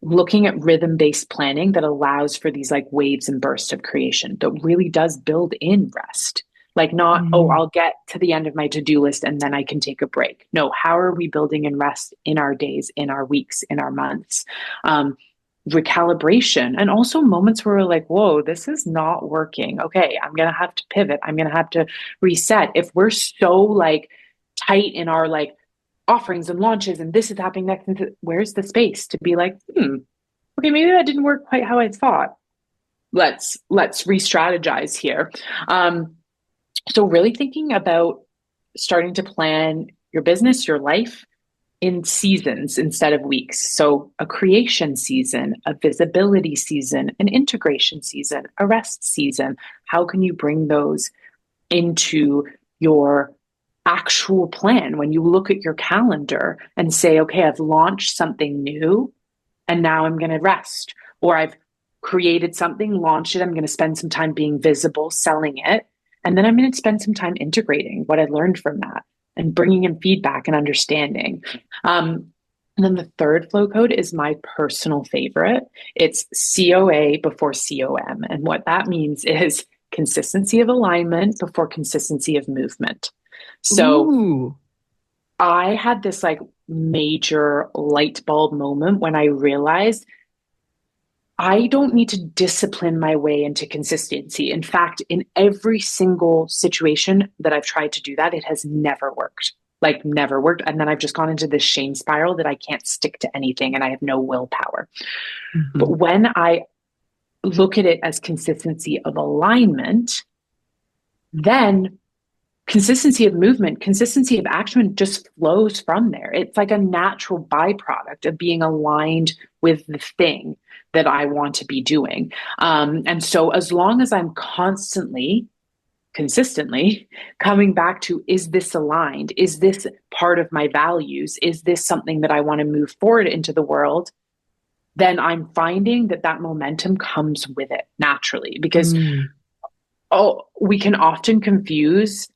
looking at rhythm based planning that allows for these like waves and bursts of creation that really does build in rest. Like, not, oh, Mhm. I'll get to the end of my to do list and then I can take a break. No, how are we building in rest in our days, in our weeks, in our months? Recalibration, and also moments where we're like, whoa, this is not working. Okay, I'm going to have to pivot. I'm going to have to reset. If we're so like tight in our like offerings and launches and this is happening next, where's the space to be like, okay, maybe that didn't work quite how I thought. Let's re-strategize here. So really thinking about starting to plan your business, your life in seasons instead of weeks. So a creation season, a visibility season, an integration season, a rest season. How can you bring those into your actual plan when you look at your calendar and say, okay, I've launched something new and now I'm going to rest, or I've created something, launched it, I'm going to spend some time being visible, selling it, and then I'm going to spend some time integrating what I learned from that and bringing in feedback and understanding. And then the third flow code is my personal favorite. It's COA before COM. And what that means is consistency of alignment before consistency of movement. So Ooh. I had this like major light bulb moment when I realized I don't need to discipline my way into consistency. In fact, in every single situation that I've tried to do that, it has never worked. Like, never worked. And then I've just gone into this shame spiral that I can't stick to anything and I have no willpower. Mhm. But when I look at it as consistency of alignment, then consistency of movement, consistency of action just flows from there. It's like a natural byproduct of being aligned with the thing that I want to be doing. And so, as long as I'm constantly, consistently coming back to, is this aligned? Is this part of my values? Is this something that I want to move forward into the world? Then I'm finding that that momentum comes with it naturally, because Mm. we can often confuse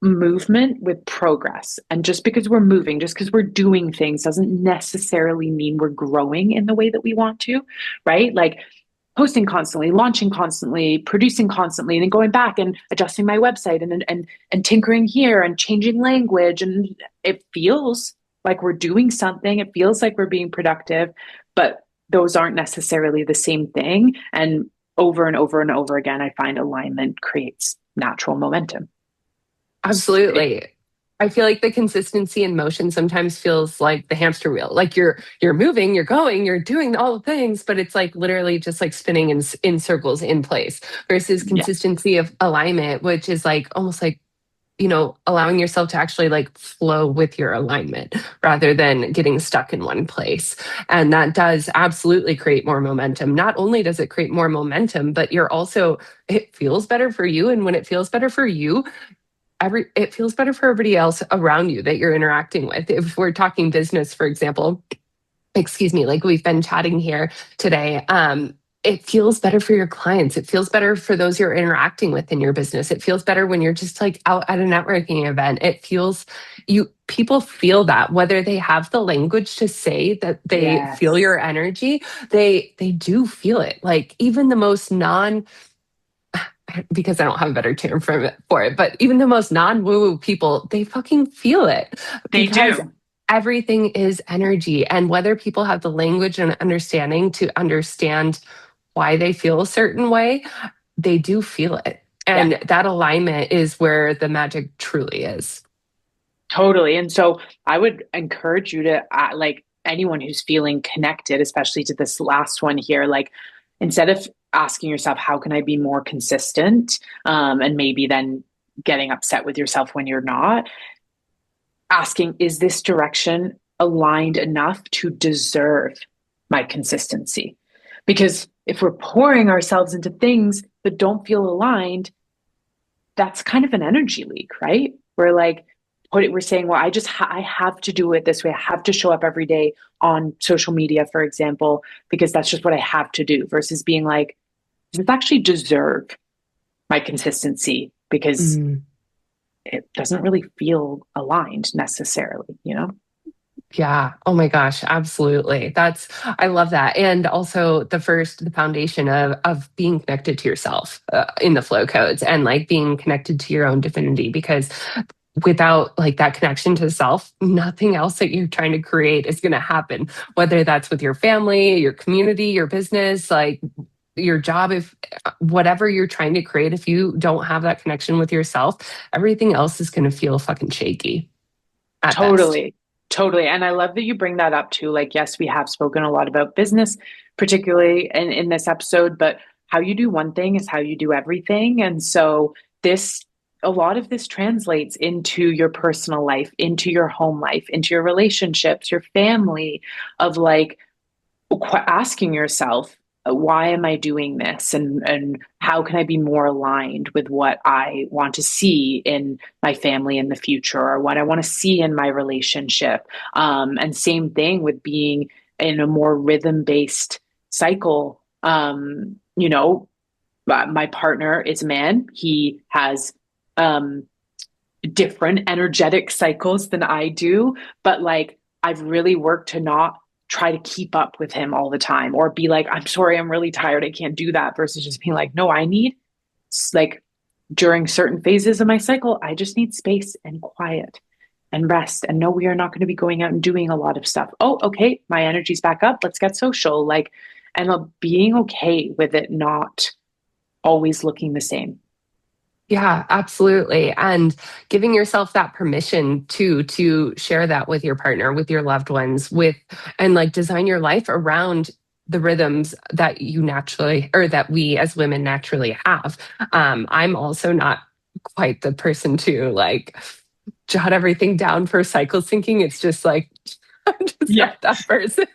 movement with progress. And just because we're moving, just because we're doing things doesn't necessarily mean we're growing in the way that we want to, right? Like posting constantly, launching constantly, producing constantly, and then going back and adjusting my website and tinkering here and changing language. And it feels like we're doing something. It feels like we're being productive, but those aren't necessarily the same thing. And over and over and over again, I find alignment creates natural momentum. Absolutely. I feel like the consistency in motion sometimes feels like the hamster wheel. Like you're moving, you're going, you're doing all the things, but it's like literally just like spinning in circles in place versus Yeah, consistency of alignment, which is like almost like, allowing yourself to actually like flow with your alignment rather than getting stuck in one place. And that does absolutely create more momentum. Not only does it create more momentum, but it feels better for you. And when it feels better for you, it feels better for everybody else around you that you're interacting with. If we're talking business, for example, excuse me, like we've been chatting here today, it feels better for your clients. It feels better for those you're interacting with in your business. It feels better when you're just like out at a networking event. People feel that whether they have the language to say that they feel yes, your energy, they do feel it. Like even the most non because I don't have a better term for it, but even the most non woo woo people, they fucking feel it they because do. everything is energy. And whether people have the language and understanding to understand why they feel a certain way, they do feel it. Yeah. And that alignment is where the magic truly is. Totally. And so I would encourage you to, like anyone who's feeling connected, especially to this last one here, like instead of asking yourself, how can I be more consistent? And maybe then getting upset with yourself when you're not, asking, is this direction aligned enough to deserve my consistency? Because if we're pouring ourselves into things that don't feel aligned, that's kind of an energy leak, right? We're like, we're saying, well, I have to do it this way. I have to show up every day on social media, for example, because that's just what I have to do. Versus being like, does this actually deserve my consistency? Because Mm. it doesn't really feel aligned necessarily, you know? Yeah. Oh my gosh. Absolutely. I love that. And also the foundation of being connected to yourself in the flow codes and like being connected to your own divinity because without like that connection to self, nothing else that you're trying to create is going to happen, whether that's with your family, your community, your business, like your job, if whatever you're trying to create, if you don't have that connection with yourself, everything else is going to feel fucking shaky at best. Totally. Totally. And I love that you bring that up too. Like, yes, we have spoken a lot about business, particularly in this episode, but how you do one thing is how you do everything. And so this, a lot of this translates into your personal life, into your home life, into your relationships, your family, of like, asking yourself, why am I doing this, and how can I be more aligned with what I want to see in my family in the future, or what I want to see in my relationship. And same thing with being in a more rhythm based cycle. My partner is a man. He has different energetic cycles than I do, but like I've really worked to not try to keep up with him all the time or be like, I'm sorry, I'm really tired, I can't do that, versus just being like, no, I need, like, during certain phases of my cycle, I just need space and quiet and rest. And no, we are not going to be going out and doing a lot of stuff. Oh, okay, my energy's back up, let's get social. Like, and being okay with it not always looking the same. Yeah, absolutely. And giving yourself that permission to share that with your partner, with your loved ones, and like design your life around the rhythms that you naturally or that we as women naturally have. I'm also not quite the person to like jot everything down for cycle syncing. It's just like I'm just Yeah. not that person.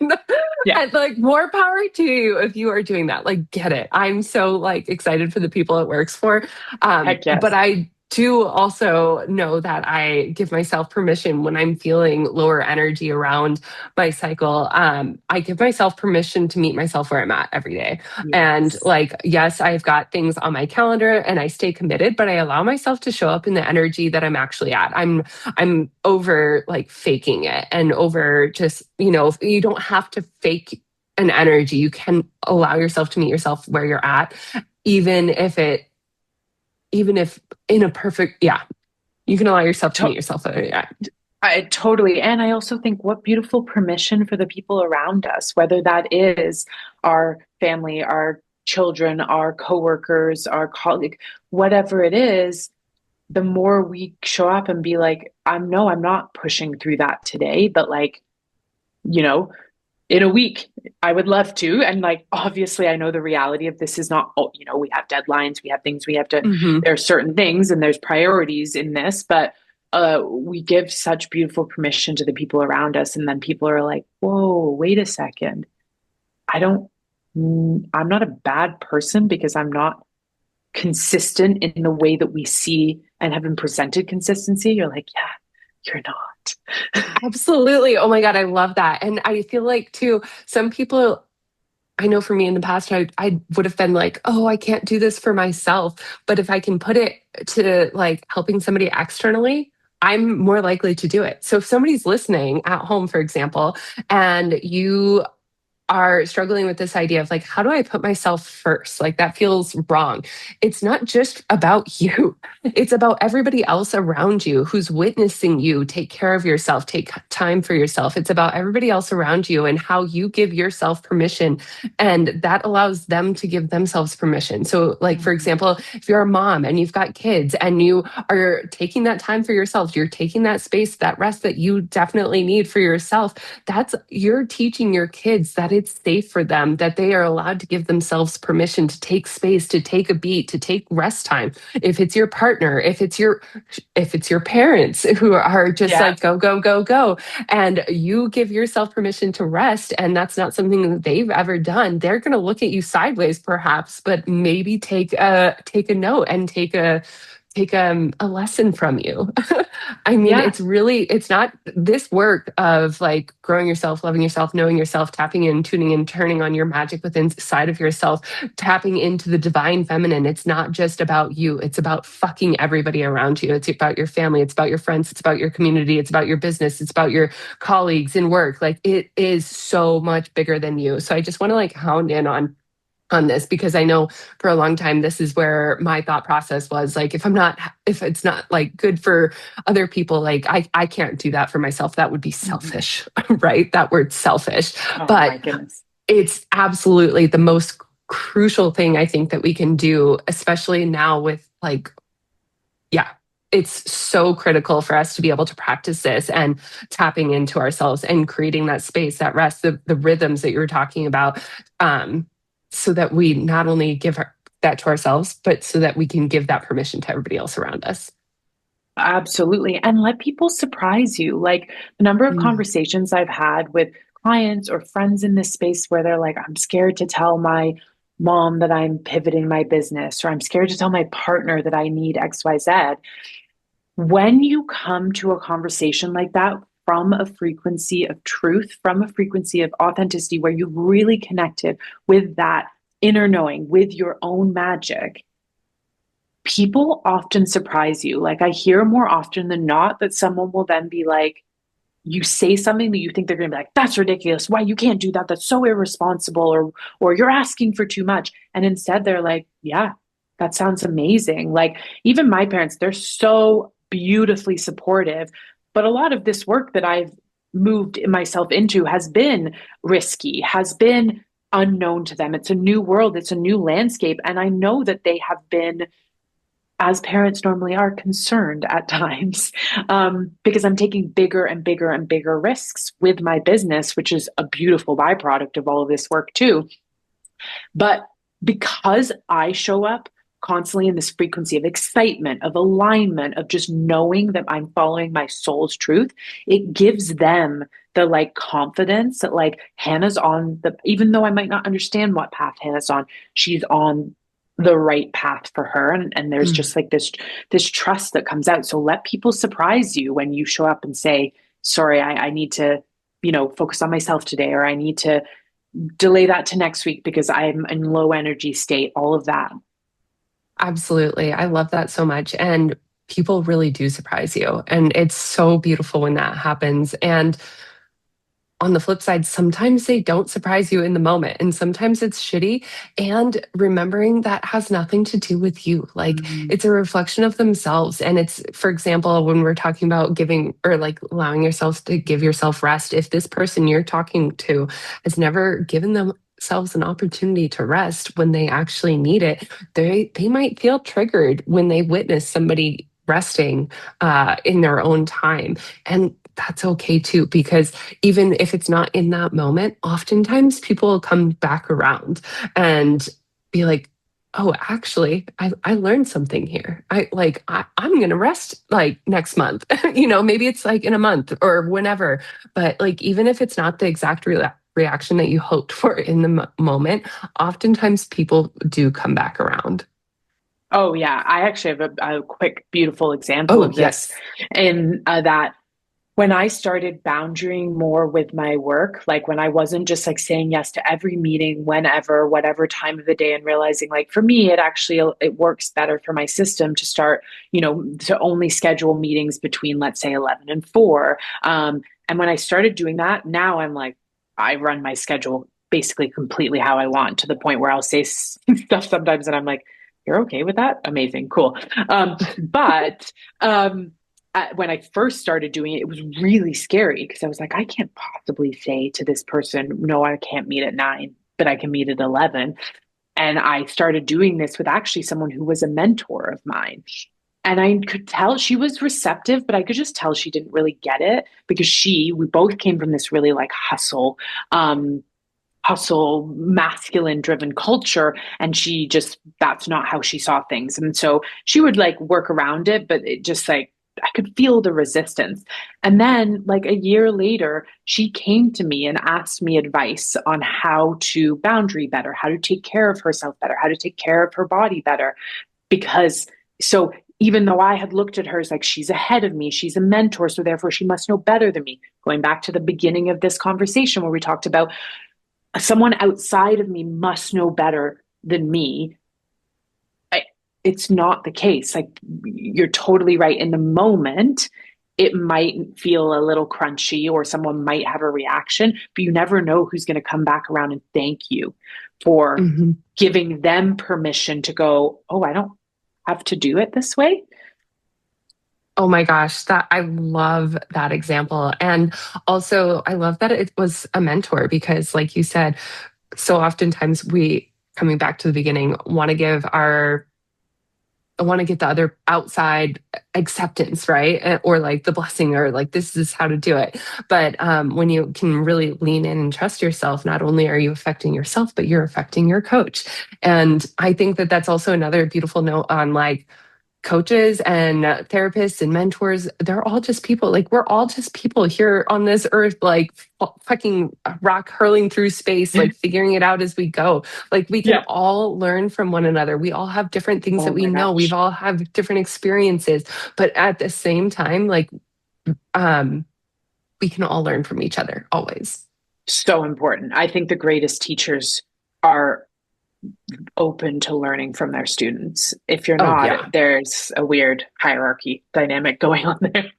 Yeah. And like more power to you if you are doing that. Like get it. I'm so like excited for the people it works for. Heck But yes. I do also know that I give myself permission when I'm feeling lower energy around my cycle. I give myself permission to meet myself where I'm at every day. And Yes. like, yes, I've got things on my calendar and I stay committed, but I allow myself to show up in the energy that I'm actually at. I'm over like faking it and over just, you don't have to fake an energy. You can allow yourself to meet yourself where you're at, even if it, even if in a perfect, yeah, you can allow yourself to meet To- yourself where you're at. I totally. And I also think what beautiful permission for the people around us, whether that is our family, our children, our coworkers, our colleague, whatever it is, the more we show up and be like, I'm no, I'm not pushing through that today, but like, you know, in a week, I would love to. And like, obviously, I know the reality of this is not, oh, we have deadlines, we have things we have to, Hmm. there are certain things and there's priorities in this, but we give such beautiful permission to the people around us. And then people are like, whoa, wait a second. I don't, I'm not a bad person because I'm not consistent in the way that we see and have been presented consistency. You're like, yeah, you're not. Absolutely. Oh my God, I love that. And I feel like too, some people, I know for me in the past, I would have been like, oh, I can't do this for myself. But if I can put it to like helping somebody externally, I'm more likely to do it. So if somebody's listening at home, for example, and you are struggling with this idea of like, how do I put myself first? Like, that feels wrong. It's not just about you, it's about everybody else around you who's witnessing you take care of yourself, take time for yourself. It's about everybody else around you and how you give yourself permission. And that allows them to give themselves permission. So, like, for Mhm. example, if you're a mom and you've got kids and you are taking that time for yourself, you're taking that space, that rest that you definitely need for yourself, that's you're teaching your kids that it's safe for them, that they are allowed to give themselves permission to take space, to take a beat, to take rest time. If it's your partner, if it's your parents who are just Yeah. like go go go go, and you give yourself permission to rest, and that's not something that they've ever done, they're going to look at you sideways perhaps, but maybe take a note and take a lesson from you. I mean, Yeah. it's not this work of like growing yourself, loving yourself, knowing yourself, tapping in, tuning in, turning on your magic within inside of yourself, tapping into the divine feminine. It's not just about you. It's about fucking everybody around you. It's about your family. It's about your friends. It's about your community. It's about your business. It's about your colleagues in work. Like, it is so much bigger than you. So I just want to like hound in on this because I know for a long time this is where my thought process was like, if it's not like good for other people, like I can't do that for myself, that would be Mhm. selfish. Right, that word selfish. Oh But my goodness. it's absolutely the most crucial thing I think that we can do, especially now with like, yeah, it's so critical for us to be able to practice this and tapping into ourselves and creating that space, that rest, the rhythms that you were talking about, um, so that we not only give that to ourselves, but so that we can give that permission to everybody else around us. Absolutely. And let people surprise you. Like the number of Mm. conversations I've had with clients or friends in this space where they're like, I'm scared to tell my mom that I'm pivoting my business, or I'm scared to tell my partner that I need XYZ. When you come to a conversation like that from a frequency of truth, from a frequency of authenticity, where you've really connected with that inner knowing, with your own magic, people often surprise you. Like I hear more often than not that someone will then be like, you say something that you think they're going to be like, that's ridiculous. Why you can't do that? That's so irresponsible, or you're asking for too much. And instead they're like, yeah, that sounds amazing. Like even my parents, they're so beautifully supportive. But a lot of this work that I've moved myself into has been risky, has been unknown to them. It's a new world, it's a new landscape. And I know that they have been, as parents normally are, concerned at times, because I'm taking bigger and bigger and bigger risks with my business, which is a beautiful byproduct of all of this work too. But because I show up constantly in this frequency of excitement, of alignment, of just knowing that I'm following my soul's truth, it gives them the like confidence that like Hannah's on the, even though I might not understand what path Hannah's on, she's on the right path for her. And there's Mm. just like this trust that comes out. So let people surprise you when you show up and say, sorry, I need to, focus on myself today, or I need to delay that to next week because I'm in low energy state, all of that. Absolutely. I love that so much. And people really do surprise you. And it's so beautiful when that happens. And on the flip side, sometimes they don't surprise you in the moment, and sometimes it's shitty. And remembering that has nothing to do with you. Like Mm. it's a reflection of themselves. And it's, for example, when we're talking about giving or like allowing yourself to give yourself rest, if this person you're talking to has never given themselves an opportunity to rest when they actually need it, they might feel triggered when they witness somebody resting in their own time. And that's okay too, because even if it's not in that moment, oftentimes people will come back around and be like, oh, actually, I learned something here. I'm gonna rest like next month. Maybe it's like in a month or whenever. But like even if it's not the exact reaction that you hoped for in the moment, oftentimes people do come back around. Oh, yeah. I actually have a quick, beautiful example Oh, of this yes. in that when I started boundarying more with my work, like when I wasn't just like saying yes to every meeting, whenever, whatever time of the day, and realizing like for me, it works better for my system to start, to only schedule meetings between, let's say, 11 and 4. And when I started doing that, now I'm like, I run my schedule basically completely how I want, to the point where I'll say stuff sometimes and I'm like, you're okay with that? Amazing, cool. But when I first started doing it, it was really scary because I was like, I can't possibly say to this person, no, I can't meet at 9, but I can meet at 11. And I started doing this with actually someone who was a mentor of mine. And I could tell she was receptive, but I could just tell she didn't really get it because we both came from this really like um, hustle, masculine driven culture. And that's not how she saw things. And so she would like work around it, but it just like, I could feel the resistance. And then, like a year later, she came to me and asked me advice on how to boundary better, how to take care of herself better, how to take care of her body better. Because so even though I had looked at her as like, she's ahead of me, she's a mentor, so therefore she must know better than me. Going back to the beginning of this conversation where we talked about someone outside of me must know better than me. I, it's not the case. Like you're totally right. In the moment, it might feel a little crunchy or someone might have a reaction, but you never know who's going to come back around and thank you for Mhm. giving them permission to go, oh, I don't have to do it this way. Oh my gosh, that I love that example. And also I love that it was a mentor because like you said, so oftentimes we, coming back to the beginning, want to give our I want to get the other outside acceptance, right? Or like the blessing, or like this is how to do it. But when you can really lean in and trust yourself, not only are you affecting yourself, but you're affecting your coach. And I think that that's also another beautiful note on like coaches and therapists and mentors. They're all just people. Like we're all just people here on this earth, like fucking rock hurling through space, like figuring it out as we go. Like we can Yeah. all learn from one another. We all have different things that Oh we my know. We've gosh. all have different experiences, but at the same time, like um, we can all learn from each other always. So important. I think the greatest teachers are open to learning from their students. If you're Oh not, yeah. there's a weird hierarchy dynamic going on there.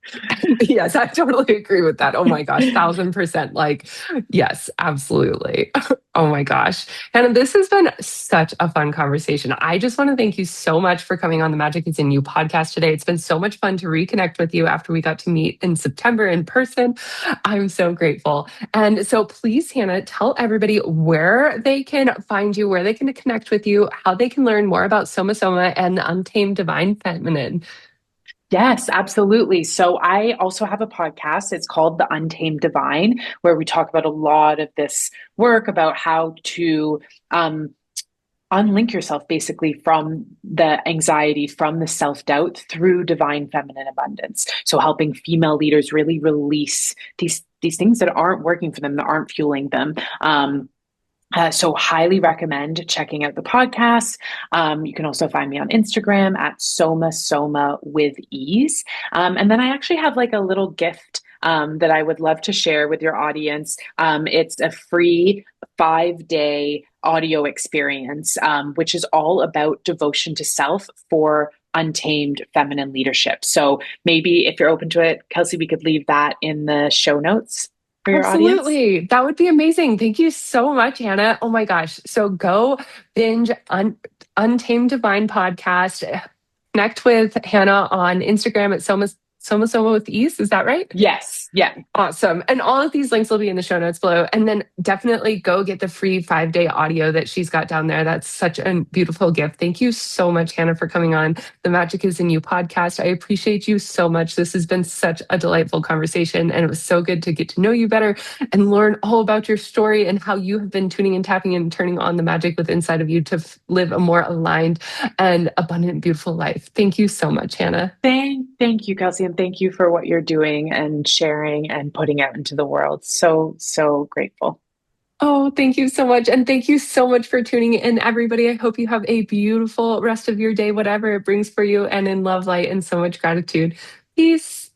Yes, I totally agree with that. Oh my gosh, 1000%. Like, yes, absolutely. Oh my gosh. Hannah, this has been such a fun conversation. I just want to thank you so much for coming on the Magic is in You podcast today. It's been so much fun to reconnect with you after we got to meet in September in person. I'm so grateful. And so please, Hannah, tell everybody where they can find you, where they can connect with you, how they can learn more about Soma Soma and the Untamed Divine Feminine. Yes, absolutely. So I also have a podcast. It's called The Untamed Divine, where we talk about a lot of this work about how to um, unlink yourself basically from the anxiety, from the self doubt through divine feminine abundance. So helping female leaders really release these things that aren't working for them, that aren't fueling them. So highly recommend checking out the podcast. You can also find me on Instagram at Soma with ease. And then I actually have like a little gift that I would love to share with your audience. It's a free 5-day audio experience, which is all about devotion to self for untamed feminine leadership. So maybe if you're open to it, Kelsey, we could leave that in the show notes. for your audience? Absolutely. That would be amazing. Thank you so much, Hannah. Oh my gosh. So go binge Untamed Divine podcast. Connect with Hannah on Instagram at Soma with Ease. Is that right? Yes. Yeah. Awesome. And all of these links will be in the show notes below. And then definitely go get the free 5-day audio that she's got down there. That's such a beautiful gift. Thank you so much, Hannah, for coming on the Magic is in You podcast. I appreciate you so much. This has been such a delightful conversation. And it was so good to get to know you better and learn all about your story and how you have been tuning and tapping and turning on the magic within inside of you to live a more aligned and abundant, beautiful life. Thank you so much, Hannah. Thank you, Kelsey, and thank you for what you're doing and sharing and putting out into the world. So grateful. Oh, thank you so much. And thank you so much for tuning in, everybody. I hope you have a beautiful rest of your day, whatever it brings for you, and in love, light, and so much gratitude. Peace.